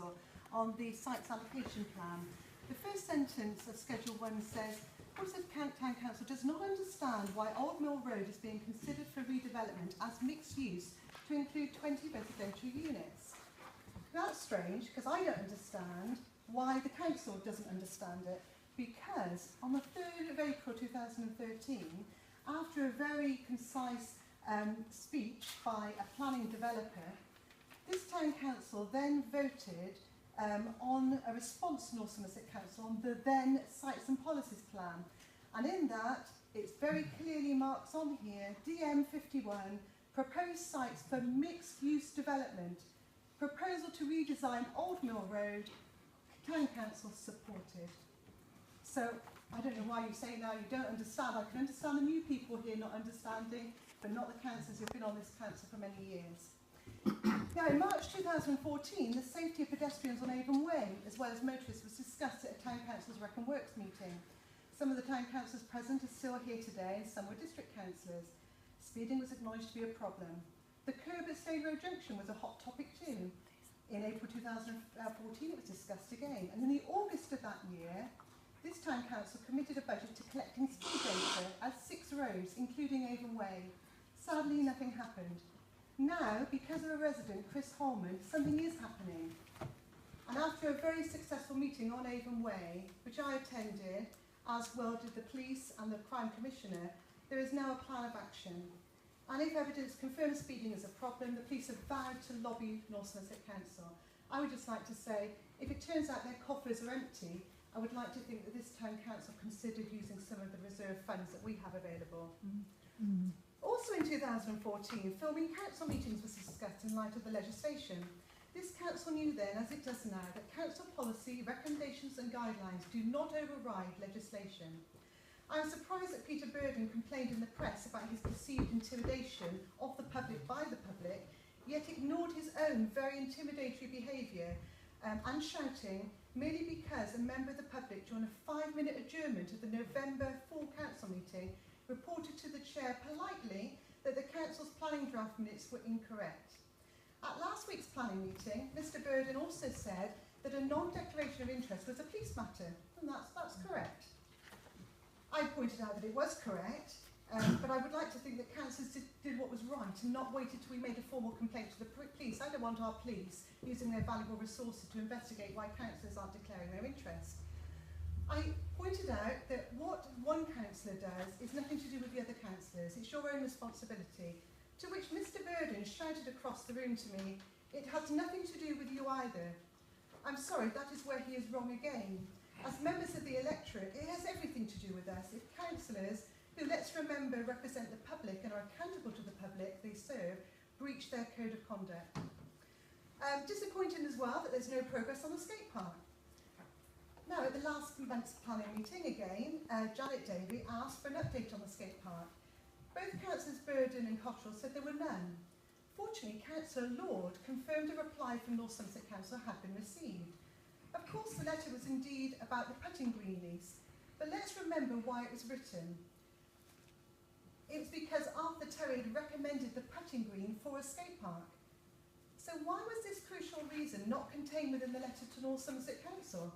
Council on the site's allocation plan. The first sentence of Schedule 1 says, Portishead Town Council does not understand why Old Mill Road is being considered for redevelopment as mixed use to include 20 residential units. That's strange, because I don't understand why the council doesn't understand it, because on the 3rd of April 2013, after a very concise speech by a planning developer, this town council then voted on a response to North Somerset Council on the then Sites and Policies Plan. And in that, it's very clearly marked on here, DM51, proposed sites for mixed-use development. Proposal to redesign Old Mill Road, Town Council supported. So, I don't know why you say now you don't understand. I can understand the new people here not understanding, but not the councillors who've been on this council for many years. Now, in March 2014, the safety of pedestrians on Avon Way, as well as motorists, was discussed at a Town Council's Rec and Works meeting. Some of the Town Councillors present are still here today, and some were district councillors. Speeding was acknowledged to be a problem. The curb at Stade Road Junction was a hot topic too. In April 2014, it was discussed again. And in the August of that year, this Town Council committed a budget to collecting speed data at 6 roads, including Avon Way. Sadly, nothing happened. Now, because of a resident, Chris Holman, something is happening. And after a very successful meeting on Avon Way, which I attended, as well did the police and the Crime Commissioner, there is now a plan of action. And if evidence confirms speeding is a problem, the police have vowed to lobby North Somerset Council. I would just like to say, if it turns out their coffers are empty, I would like to think that this Town Council considered using some of the reserve funds that we have available. Also in 2014, filming council meetings was discussed in light of the legislation. This council knew then, as it does now, that council policy, recommendations and guidelines do not override legislation. I am surprised that Peter Burden complained in the press about his perceived intimidation of the public by the public, yet ignored his own very intimidatory behaviour and shouting merely because a member of the public during a 5-minute adjournment of the November full council meeting reported to the chair politely that the council's planning draft minutes were incorrect. At last week's planning meeting, Mr Burden also said that a non-declaration of interest was a police matter, and that's correct. I pointed out that it was correct, but I would like to think that councillors did what was right and not waited till we made a formal complaint to the police. I don't want our police using their valuable resources to investigate why councillors aren't declaring their interest. I pointed out that what one councillor does is nothing to do with the other councillors. It's your own responsibility. To which Mr Burden shouted across the room to me, "It has nothing to do with you either." I'm sorry, that is where he is wrong again. As members of the electorate, it has everything to do with us. If councillors, who, let's remember, represent the public and are accountable to the public they serve, breach their code of conduct. Disappointing as well that there's no progress on the skate park. Now, at the last month's planning meeting again, Janet Davey asked for an update on the skate park. Both councillors Burden and Cottrell said there were none. Fortunately, Councillor Lord confirmed a reply from North Somerset Council had been received. Of course, the letter was indeed about the putting green lease, but let's remember why it was written. It was because Arthur Terry had recommended the putting green for a skate park. So why was this crucial reason not contained within the letter to North Somerset Council?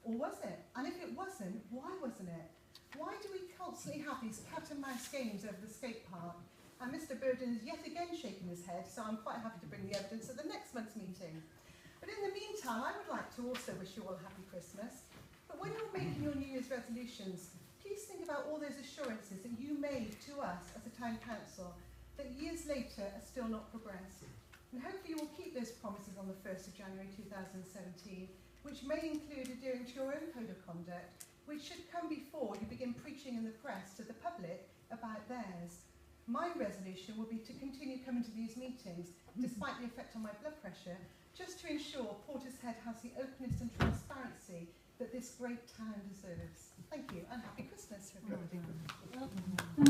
Or was it? And if it wasn't, why wasn't it? Why do we constantly have these cat and mouse games over the skate park? And Mr Burden is yet again shaking his head, so I'm quite happy to bring the evidence at the next month's meeting. But in the meantime, I would like to also wish you all a happy Christmas. But when you're making your New Year's resolutions, please think about all those assurances that you made to us as a town council that years later are still not progressed. And hopefully you will keep those promises on the 1st of January 2017, which may include adhering to your own code of conduct, which should come before you begin preaching in the press to the public about theirs. My resolution will be to continue coming to these meetings, despite the effect on my blood pressure, just to ensure Portishead has the openness and transparency that this great town deserves. Thank you, and happy Christmas to everybody.